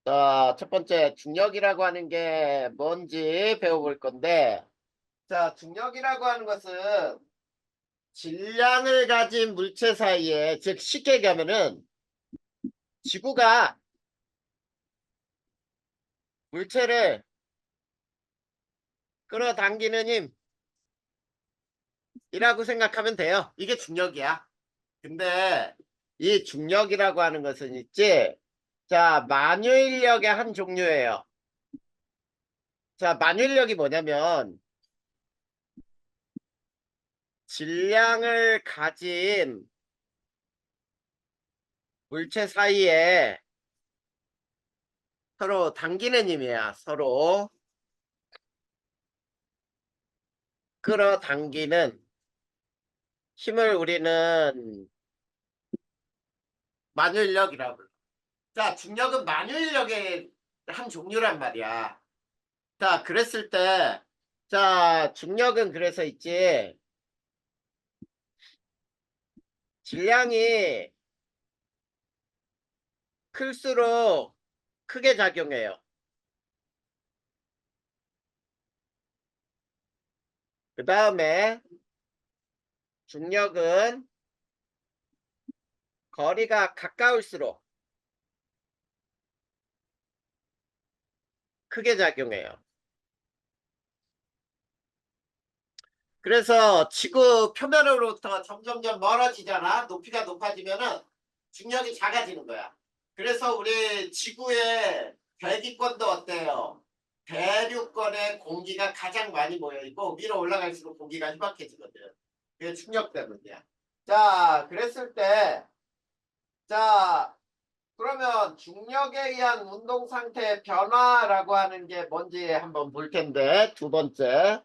자, 첫 번째 중력이라고 하는 게 뭔지 배워볼 건데, 자, 중력이라고 하는 것은 질량을 가진 물체 사이에, 즉 쉽게 얘기하면은 지구가 물체를 끌어당기는 힘이라고 생각하면 돼요. 이게 중력이야. 근데 이 중력이라고 하는 것은 있지, 자, 만유인력의 한 종류예요. 자, 만유인력이 뭐냐면 질량을 가진 물체 사이에 서로 당기는 힘이야. 서로 끌어당기는 힘을 우리는 만유인력이라고 불러. 자, 중력은 만유인력의 한 종류란 말이야. 자, 그랬을 때, 자, 중력은 그래서 있지, 질량이 클수록 크게 작용해요. 그 다음에 중력은 거리가 가까울수록 크게 작용해요. 그래서 지구 표면으로부터 점점점 멀어지잖아. 높이가 높아지면은 중력이 작아지는 거야. 그래서 우리 지구의 대기권도 어때요? 대륙권에 공기가 가장 많이 모여 있고 위로 올라갈수록 공기가 희박해지거든. 그게 중력 때문이야. 자, 그랬을 때, 자, 그러면 중력에 의한 운동 상태의 변화라고 하는 게 뭔지 한번 볼 텐데, 두 번째.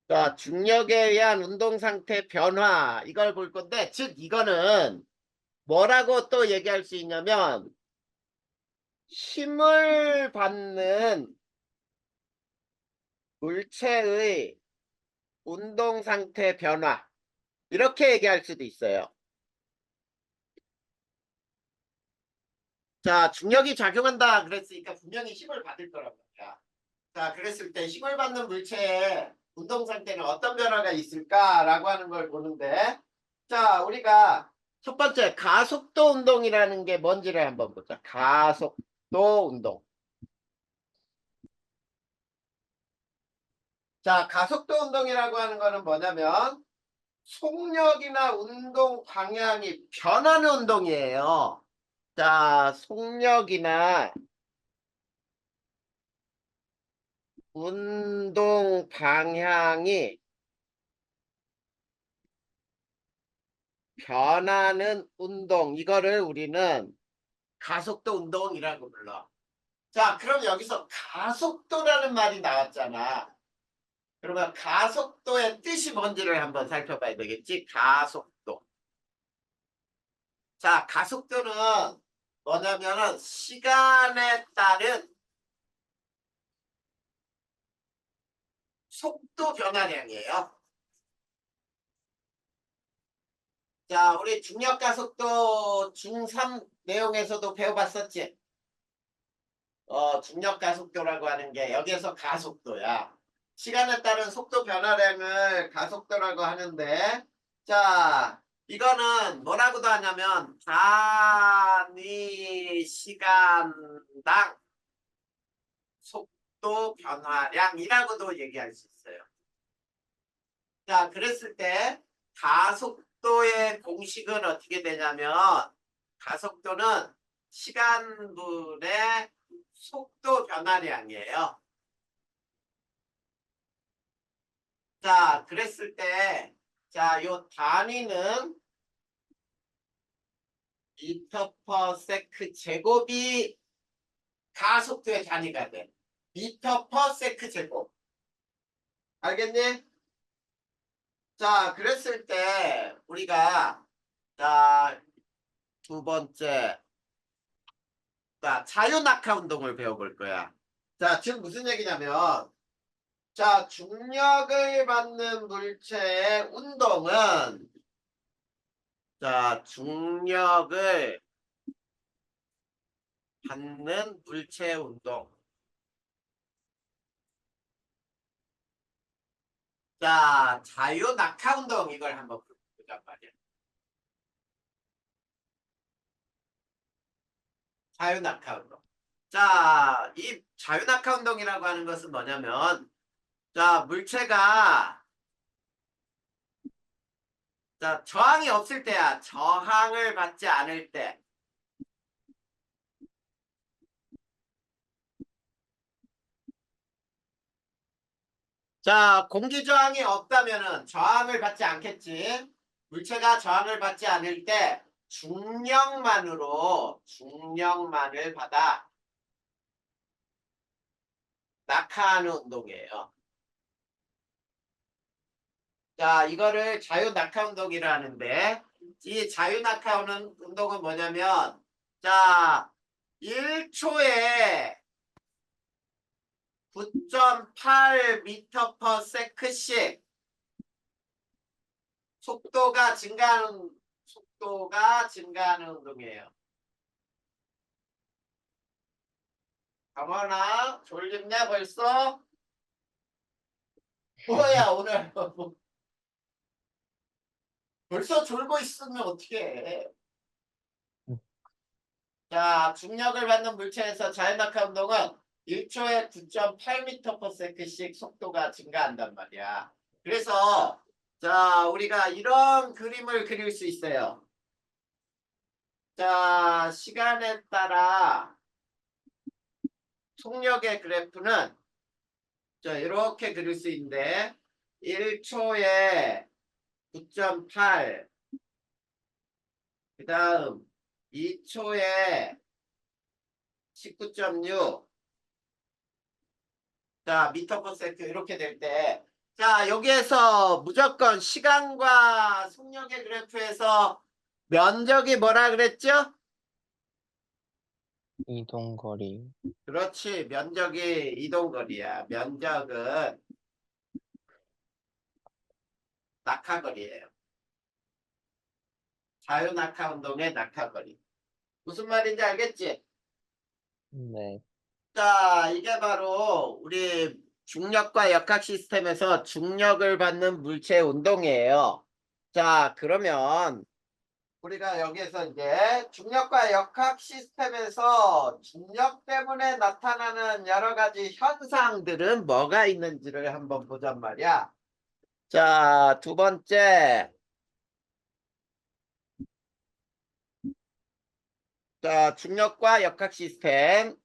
자, 중력에 의한 운동 상태 변화, 이걸 볼 건데, 즉, 이거는 뭐라고 또 얘기할 수 있냐면, 힘을 받는 물체의 운동 상태 변화, 이렇게 얘기할 수도 있어요. 자, 중력이 작용한다 그랬으니까 분명히 힘을 받을 거란 말이야. 자, 그랬을 때 힘을 받는 물체의 운동 상태는 어떤 변화가 있을까라고 하는 걸 보는데, 자, 우리가 첫 번째 가속도 운동이라는 게 뭔지를 한번 보자. 가속도 운동. 자, 가속도 운동이라고 하는 거는 뭐냐면 속력이나 운동 방향이 변하는 운동이에요. 자, 속력이나 운동 방향이 변하는 운동, 이거를 우리는 가속도 운동이라고 불러. 자, 그럼 여기서 가속도라는 말이 나왔잖아. 그러면 가속도의 뜻이 뭔지를 한번 살펴봐야 되겠지? 가속도. 자, 가속도는 뭐냐면은 시간에 따른 속도 변화량이에요. 자, 우리 중력 가속도 중3 내용에서도 배워봤었지? 중력 가속도라고 하는 게 여기에서 가속도야. 시간에 따른 속도 변화량을 가속도라고 하는데, 자, 이거는 뭐라고도 하냐면 단위 시간당 속도 변화량이라고도 얘기할 수 있어요. 자, 그랬을 때 가속도의 공식은 어떻게 되냐면 가속도는 시간분의 속도 변화량이에요. 자, 그랬을 때, 자, 요 단위는 미터 퍼 세크 제곱이 가속도의 단위가 돼. 미터 퍼 세크 제곱. 알겠니? 자, 그랬을 때 우리가 자, 두 번째, 자, 자유낙하 운동을 배워볼 거야. 자, 지금 무슨 얘기냐면 자, 중력을 받는 물체의 운동은 자, 중력을 받는 물체의 운동. 자, 자유 낙하 운동 이걸 한번 보자 말이야. 자유 낙하 운동. 자, 이 자유 낙하 운동이라고 하는 것은 뭐냐면 자, 물체가 자, 저항이 없을 때야. 저항을 받지 않을 때. 자, 공기 저항이 없다면은 저항을 받지 않겠지. 물체가 저항을 받지 않을 때 중력만을 받아 낙하하는 운동이에요. 자, 이거를 자유 낙하 운동이라 하는데 이 자유 낙하 운동은 뭐냐면 자, 1초에 9.8m per sec씩 속도가 증가하는 운동이에요. 강원아, 졸립냐 벌써? 뭐야 오늘 벌써 졸고 있으면 어떻게 해? 자, 중력을 받는 물체에서 자연낙하 운동은 1초에 9.8m per sec씩 속도가 증가한단 말이야. 그래서 자, 우리가 이런 그림을 그릴 수 있어요. 자, 시간에 따라 속력의 그래프는 자, 이렇게 그릴 수 있는데 1초에 9.8, 그 다음 2초에 19.6, 자, 미터 퍼 세트 이렇게 될 때, 자, 여기에서 무조건 시간과 속력의 그래프에서 면적이 뭐라 그랬죠? 이동거리. 그렇지, 면적이 이동거리야. 면적은 낙하거리예요. 자유낙하 운동의 낙하거리. 무슨 말인지 알겠지? 네. 자, 이게 바로 우리 중력과 역학 시스템에서 중력을 받는 물체의 운동이에요. 자, 그러면 우리가 여기에서 이제 중력과 역학 시스템에서 중력 때문에 나타나는 여러 가지 현상들은 뭐가 있는지를 한번 보잔 말이야. 자, 두 번째. 자, 중력과 역학 시스템.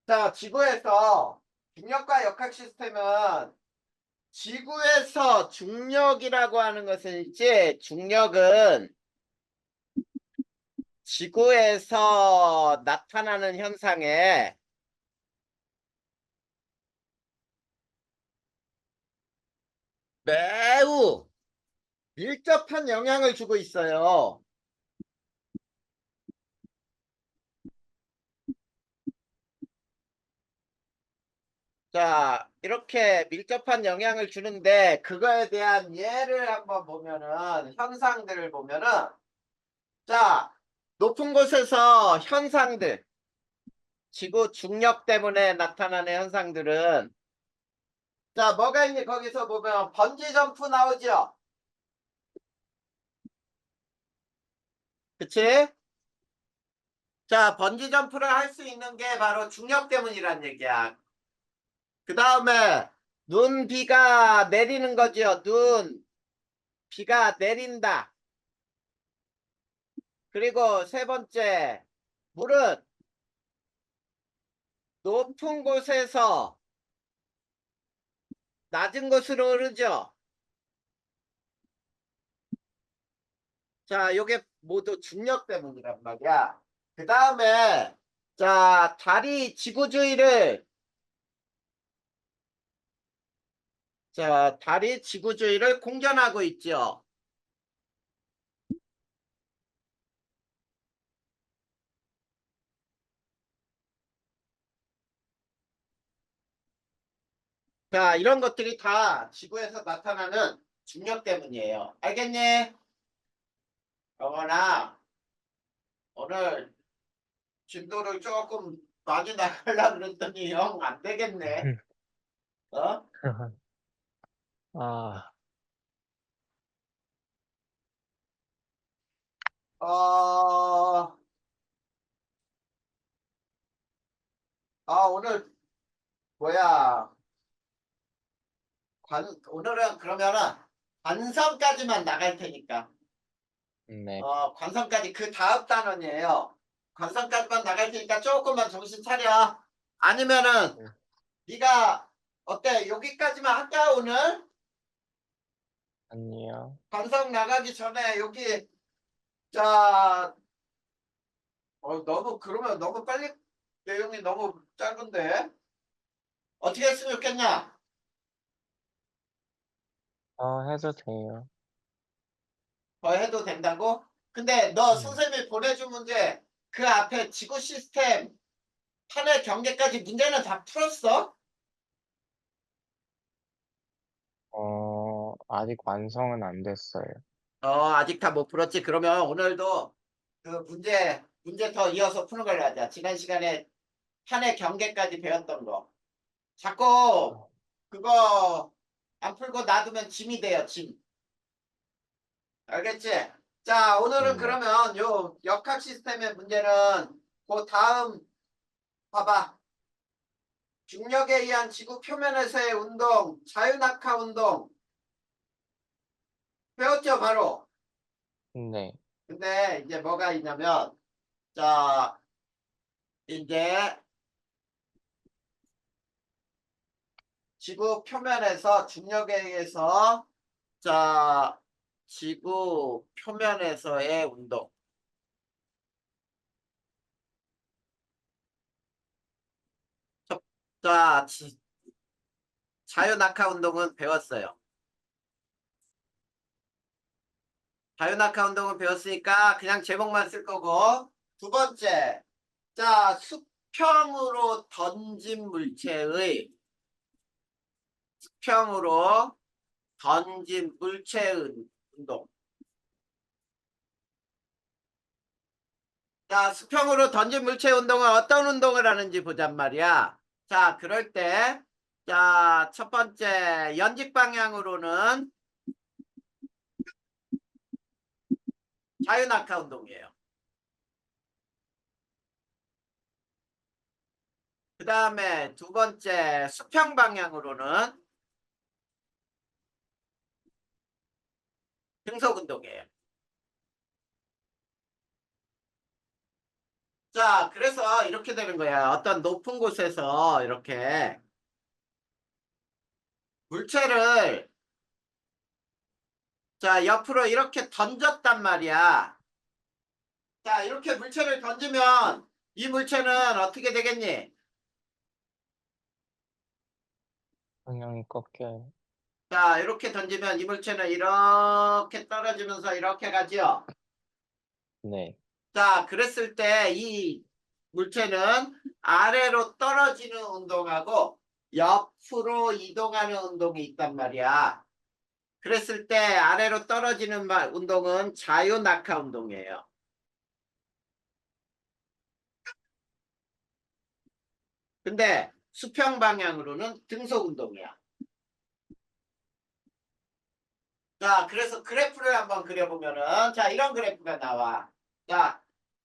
자, 지구에서 중력과 역학 시스템은 지구에서 중력이라고 하는 것은 이제 중력은 지구에서 나타나는 현상에 매우 밀접한 영향을 주고 있어요. 자, 이렇게 밀접한 영향을 주는데 그거에 대한 예를 한번 보면은 현상들을 보면은 자, 높은 곳에서 현상들 지구 중력 때문에 나타나는 현상들은 자, 뭐가 있니? 거기서 보면 번지 점프 나오죠? 그치? 자, 번지 점프를 할 수 있는 게 바로 중력 때문이란 얘기야. 그 다음에 눈, 비가 내리는 거죠. 비가 내린다. 그리고 세 번째, 물은 높은 곳에서 낮은 곳으로 흐르죠. 자, 요게 모두 중력 때문이란 말이야. 그 다음에 자, 달이 지구 주위를 자, 달이 지구주위를 공전하고 있죠. 자, 이런 것들이 다 지구에서 나타나는 중력 때문이에요. 알겠니? 영원아, 오늘 진도를 조금 많이 나가려고 그랬더니 영 안 되겠네. 어? 아, 어, 오늘 뭐야? 오늘은 그러면은 관성까지만 나갈 테니까. 네. 관성까지 그 다음 단원이에요. 관성까지만 나갈 테니까 조금만 정신 차려. 아니면은 네. 네가 어때? 여기까지만 할까 오늘? 아니요. 관성 나가기 전에 여기 자 너무 그러면 너무 빨리 내용이 너무 짧은데 어떻게 했으면 좋겠냐? 해도 돼요. 더 해도 된다고? 근데 너 네. 선생님이 보내준 문제 그 앞에 지구 시스템 판의 경계까지 문제는 다 풀었어? 아직 완성은 안 됐어요. 아직 다 못 풀었지. 그러면 오늘도 그 문제 더 이어서 푸는 걸로 하자. 지난 시간에 판의 경계까지 배웠던 거. 자꾸 그거 안 풀고 놔두면 짐이 돼요, 짐. 알겠지? 자, 오늘은 네. 그러면 요 역학 시스템의 문제는 그 다음 봐봐. 중력에 의한 지구 표면에서의 운동, 자유낙하 운동 배웠죠, 바로. 네. 근데 이제 뭐가 있냐면 자, 이제 지구 표면에서 중력에 의해서 자, 지구 표면에서의 운동. 자, 자유낙하 운동은 배웠어요. 자유낙하 운동은 배웠으니까 그냥 제목만 쓸 거고. 두 번째, 자, 수평으로 던진 물체의 수평으로 던진 물체의 운동. 자, 수평으로 던진 물체 운동은 어떤 운동을 하는지 보잔 말이야. 자, 그럴 때, 자, 첫 번째, 연직 방향으로는 자유낙하 운동이에요. 그 다음에 두 번째, 수평 방향으로는 등속 운동이에요. 자, 그래서 이렇게 되는 거야. 어떤 높은 곳에서 이렇게 물체를 자, 옆으로 이렇게 던졌단 말이야. 자, 이렇게 물체를 던지면 이 물체는 어떻게 되겠니? 방향이 꺾여요. 자, 이렇게 던지면 이 물체는 이렇게 떨어지면서 이렇게 가지요. 네. 자, 그랬을 때 이 물체는 아래로 떨어지는 운동하고 옆으로 이동하는 운동이 있단 말이야. 그랬을 때 아래로 떨어지는 운동은 자유낙하 운동이에요. 근데 수평 방향으로는 등속 운동이야. 자, 그래서 그래프를 한번 그려보면은 자, 이런 그래프가 나와. 자,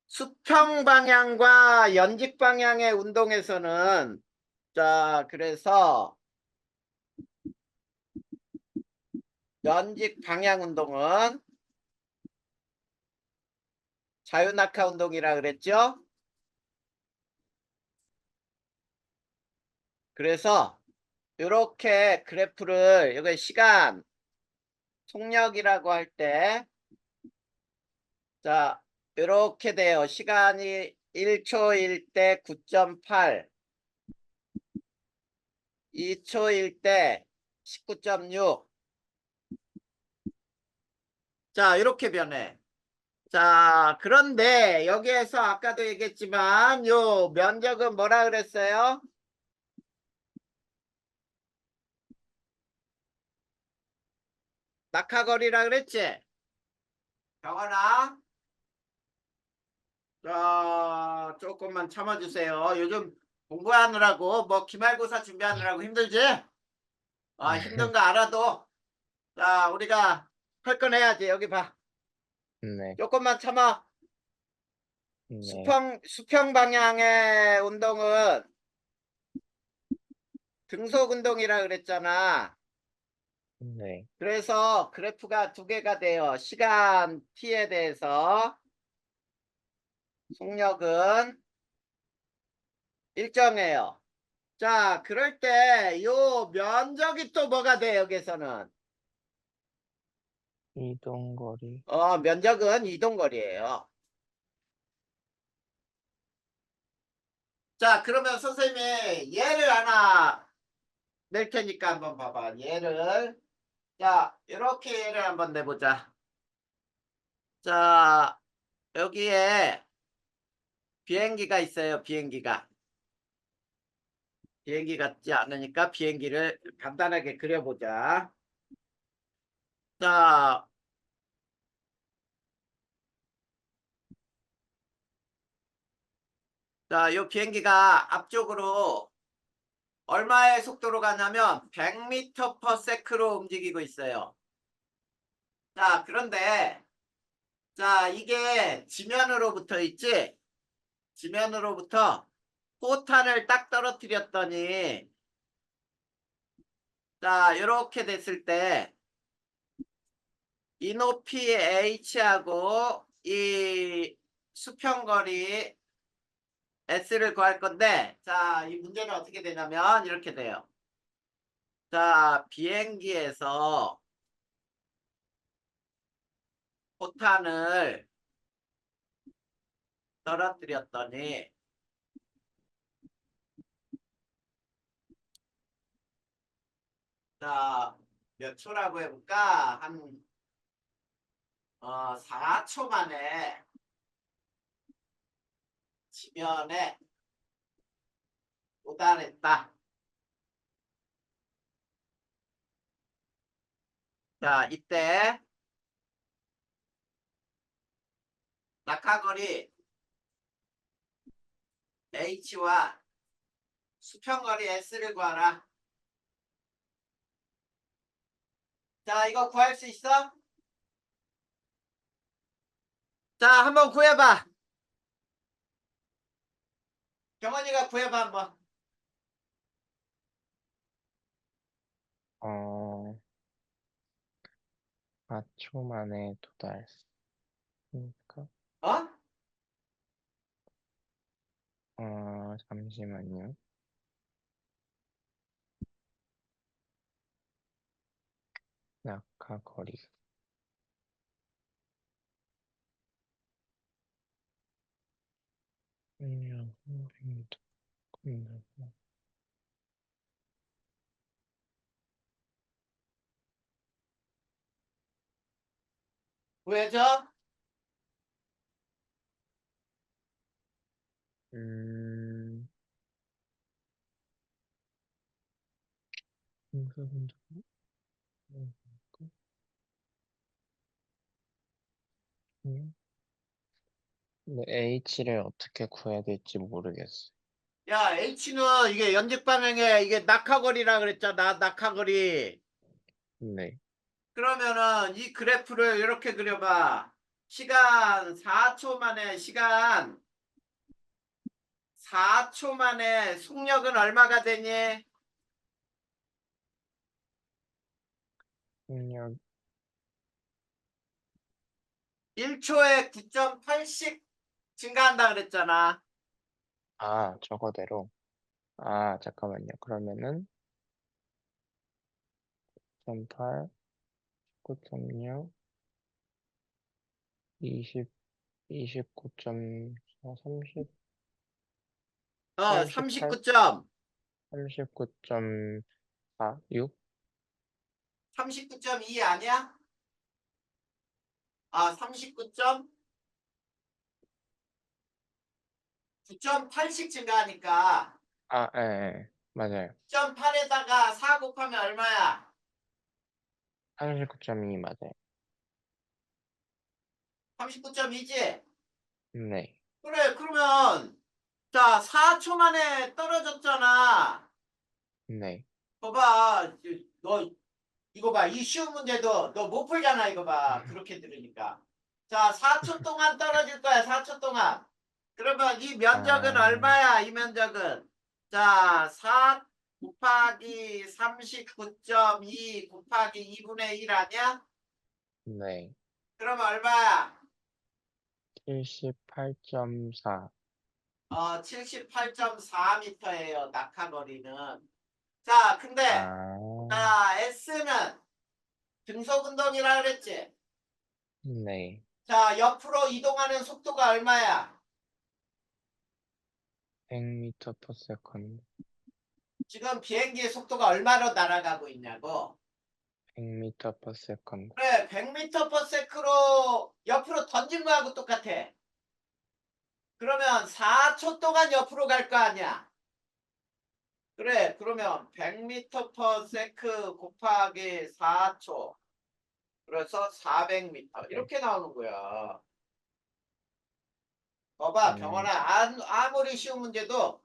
수평 방향과 연직 방향의 운동에서는 자, 그래서 연직 방향 운동은 자유낙하 운동이라 그랬죠? 그래서 이렇게 그래프를 여기 시간 속력이라고 할 때 자, 이렇게 돼요. 시간이 1초일 때 9.8, 2초일 때 19.6. 자, 이렇게 변해. 자, 그런데 여기에서 아까도 얘기했지만 요 면적은 뭐라 그랬어요? 낙하거리라 그랬지? 경원아, 조금만 참아주세요. 요즘 공부하느라고 뭐 기말고사 준비하느라고 힘들지? 힘든 거 알아도 자, 우리가 할 건 해야지. 여기 봐. 네. 조금만 참아. 네. 수평 방향의 운동은 등속 운동이라 그랬잖아. 네. 그래서 그래프가 두 개가 돼요. 시간 t에 대해서 속력은 일정해요. 자, 그럴 때 요 면적이 또 뭐가 돼, 여기서는? 이동거리. 면적은 이동거리예요. 자, 그러면 선생님이 예를 하나 낼 테니까 한번 봐봐. 예를. 자, 이렇게 예를 한번 내보자. 자, 여기에 비행기가 있어요. 비행기가. 비행기 같지 않으니까 비행기를 간단하게 그려보자. 자, 요 비행기가 앞쪽으로 얼마의 속도로 가냐면 100m/s로 움직이고 있어요. 자, 그런데 자, 이게 지면으로부터 있지? 지면으로부터 포탄을 딱 떨어뜨렸더니 자, 이렇게 됐을 때 이 높이 h하고 이 수평거리 s를 구할 건데 자, 이 문제는 어떻게 되냐면 이렇게 돼요. 자, 비행기에서 포탄을 떨어뜨렸더니 자, 몇 초라고 해볼까? 한 4초 만에 지면에 도달했다. 자, 이때 낙하거리 h와 수평거리 s를 구하라. 자, 이거 구할 수 있어? 자, 한번 구해봐. 경원이가 구해봐 한번. 어, 4초 만에 도달했으니까. 어? 잠시만요. 낙하거리. 구해줘? 음, 근데 H를 어떻게 구해야 될지 모르겠어. 야, h는 이게 연직 방향에 이게 낙하거리라 그랬잖아. 낙하거리. 네. 그러면은 이 그래프를 이렇게 그려봐. 시간 4초 만에 시간 4초 만에 속력은 얼마가 되니? 속력, 1초에 9.8씩 증가한다 그랬잖아. 저거대로. 잠깐만요. 그러면은 9.8, 9.6, 20, 29.4, 30, 38, 39점. 39.4, 6? 39.2 아니야? 아, 9.8씩 증가하니까 아, 예, 예. 맞아요. 9.8에다가 4 곱하면 얼마야? 39.2 맞아요. 39.2지? 네. 그래, 그러면 자, 4초 만에 떨어졌잖아. 네. 봐봐. 너 이거 봐. 이 쉬운 문제도 너 못 풀잖아, 이거 봐. 그렇게 들으니까. 자, 4초 동안 떨어질 거야. 4초 동안. 그러면 이 면적은 아, 얼마야? 이 면적은. 자, 4 곱하기 39.2 곱하기 2분의 1 아니야? 네. 그러면 얼마야? 78.4. 78.4m예요. 낙하거리는. 자, 근데 아, 자, S는 등속운동이라 그랬지? 네. 자, 옆으로 이동하는 속도가 얼마야? 100m per second. 지금 비행기의 속도가 얼마로 날아가고 있냐고. 100m per second. 그래, 100m per sec로 옆으로 던진 거하고 똑같아. 그러면 4초 동안 옆으로 갈 거 아니야. 그래, 그러면 100m per sec 곱하기 4초. 그래서 400m. 네. 이렇게 나오는 거야. 봐봐, 음, 병원아. 아무리 쉬운 문제도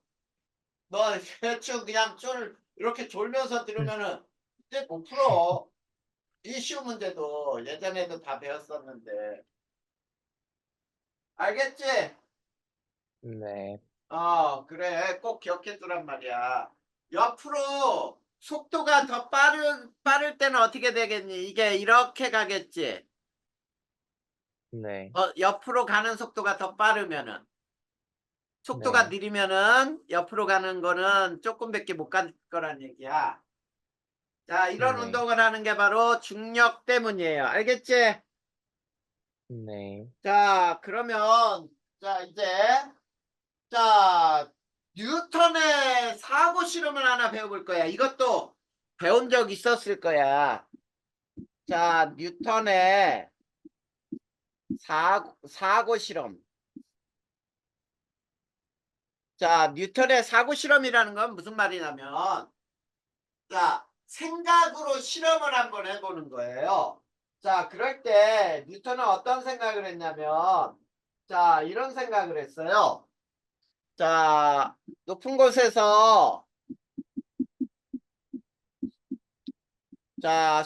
너 대충 그냥 쫄 이렇게 졸면서 들으면은 이제 못 풀어. 이 쉬운 문제도 예전에도 다 배웠었는데. 알겠지? 네. 그래. 꼭 기억해 두란 말이야. 옆으로 속도가 더 빠를 때는 어떻게 되겠니? 이게 이렇게 가겠지. 네. 옆으로 가는 속도가 더 빠르면은. 속도가 네. 느리면은 옆으로 가는 거는 조금밖에 못 갈 거란 얘기야. 자, 이런 네. 운동을 하는 게 바로 중력 때문이에요. 알겠지? 네. 자, 그러면 자, 이제 자, 뉴턴의 사고 실험을 하나 배워볼 거야. 이것도 배운 적 있었을 거야. 자, 뉴턴의 사고 실험. 자, 뉴턴의 사고 실험이라는 건 무슨 말이냐면, 자, 생각으로 실험을 한번 해보는 거예요. 자, 그럴 때 뉴턴은 어떤 생각을 했냐면, 자, 이런 생각을 했어요. 자, 높은 곳에서 자,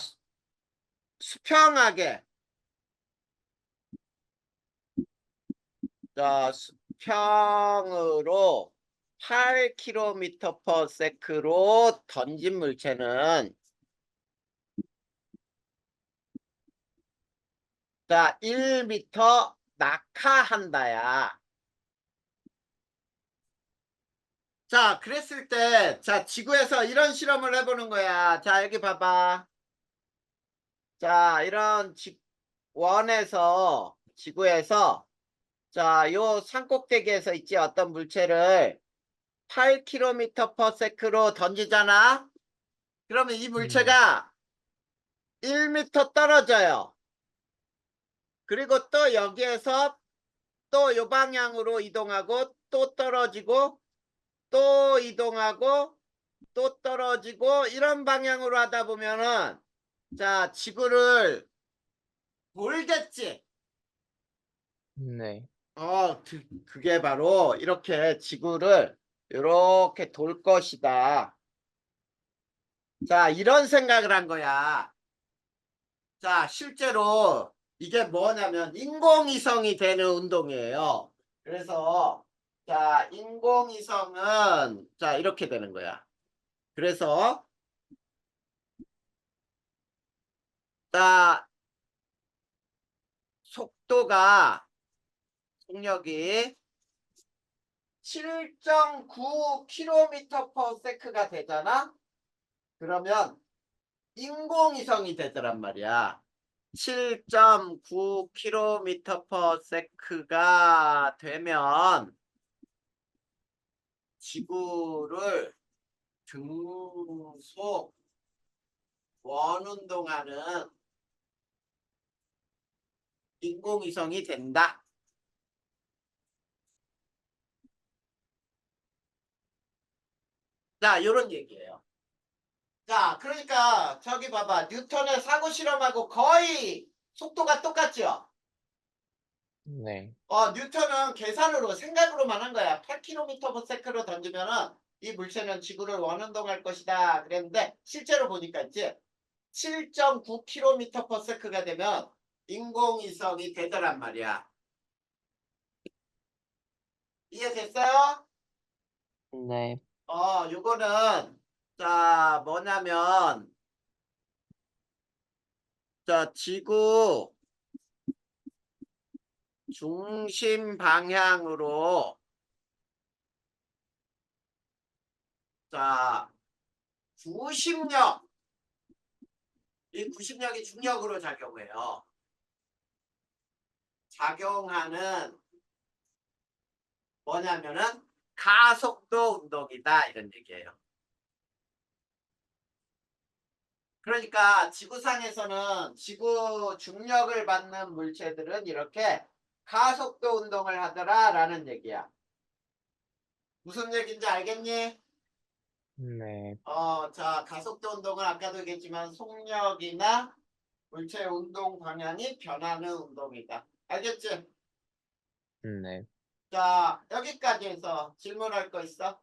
수평하게 자, 수평으로 8km per sec로 던진 물체는 자, 1m 낙하한다야. 자, 그랬을 때, 자, 지구에서 이런 실험을 해보는 거야. 자, 여기 봐봐. 자, 이런 원에서, 지구에서, 자, 요 산꼭대기에서 있지, 어떤 물체를 8km per sec로 던지잖아? 그러면 이 네. 물체가 1m 떨어져요. 그리고 또 여기에서 또 요 방향으로 이동하고 또 떨어지고 또 이동하고 또 떨어지고 이런 방향으로 하다 보면은 자, 지구를 돌겠지. 네. 그게 바로 이렇게 지구를 이렇게 돌 것이다. 자, 이런 생각을 한 거야. 자, 실제로 이게 뭐냐면 인공위성이 되는 운동이에요. 그래서 자, 인공위성은 자, 이렇게 되는 거야. 그래서 자, 속도가 속력이 7.9km per sec가 되잖아. 그러면 인공위성이 되더란 말이야. 7.9km per sec가 되면 지구를 등속 원운동하는 인공위성이 된다. 자, 요런 얘기예요. 자, 그러니까 저기 봐봐. 뉴턴의 사고 실험하고 거의 속도가 똑같죠? 네. 뉴턴은 계산으로 생각으로만 한 거야. 8km/s로 던지면은 이 물체는 지구를 원운동할 것이다. 그랬는데 실제로 보니까 이제 7.9km/s가 되면 인공위성이 되더란 말이야. 이해됐어요? 네. 요거는 자 뭐냐면 자 지구 중심 방향으로 자 구심력 이 구심력이 중력으로 작용해요. 작용하는 뭐냐면은 가속도 운동이다 이런 얘기예요. 그러니까 지구상에서는 지구 중력을 받는 물체들은 이렇게 가속도 운동을 하더라라는 얘기야. 무슨 얘기인지 알겠니? 네. 자, 가속도 운동은 아까도 얘기했지만 속력이나 물체 운동 방향이 변하는 운동이다. 알겠지? 네. 자, 여기까지 해서 질문할 거 있어?